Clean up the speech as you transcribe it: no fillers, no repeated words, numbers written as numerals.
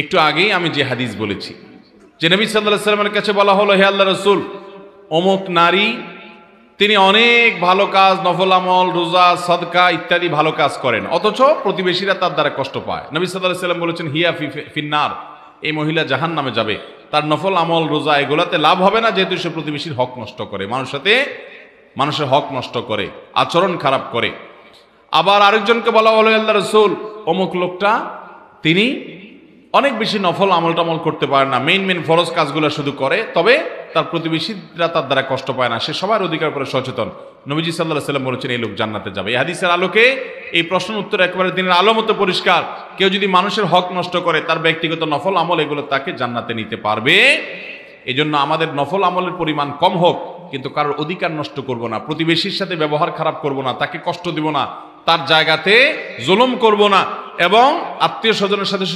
একটু আগেই আমি যে হাদিস বলেছি যে নবী সাল্লাল্লাহু আলাইহি ওয়াসাল্লামের কাছে বলা হলো, হে আল্লাহর রাসূল, অমুক নারী তিনি অনেক ভালো কাজ, নফল আমল, রোজা, সাদকা ইত্যাদি ভালো কাজ করেন, অথচ প্রতিবেশীরা তার দ্বারা কষ্ট পায়। নবী সাল্লাল্লাহু আলাইহি ওয়াসাল্লাম বলেছেন, হিয়া ফিন্নার, এই মহিলা জাহান্নামে যাবে, তার নফল আমল, রোজা এগুলাতে লাভ হবে না, যেহেতু সে প্রতিবেশীর হক নষ্ট করে, মানুষের হক নষ্ট করে, আচরণ খারাপ করে। আবার আরেকজনকে বলা হলো, আল্লাহর রাসূল, অমুক লোকটা তিনি অনেক বেশি নফল আমল টামল করতে পারে না, মেইন ফরজ কাজগুলো শুধু করে, তবে তার প্রতিবেশীরা তার দ্বারা কষ্ট পায় না, সে সবার অধিকার করে সচেতন। নবীজি সাল্লাল্লাহু আলাইহি ওয়াসাল্লাম বলেছেন, এই লোক জান্নাতে যাবে। এই হাদিসের আলোকে এই প্রশ্নের উত্তর একেবারে দিনের আলো মতো পরিষ্কার। কেউ যদি মানুষের হক নষ্ট করে, তার ব্যক্তিগত নফল আমল এগুলো তাকে জান্নাতে নিতে পারবে। এই জন্য আমাদের নফল আমলের পরিমাণ কম হোক, কিন্তু কারোর অধিকার নষ্ট করব না, প্রতিবেশীর সাথে ব্যবহার খারাপ করব না, তাকে কষ্ট দিব না, তার জায়গাতে জুলুম করব না, এবং আত্মীয় স্বজনের সাথে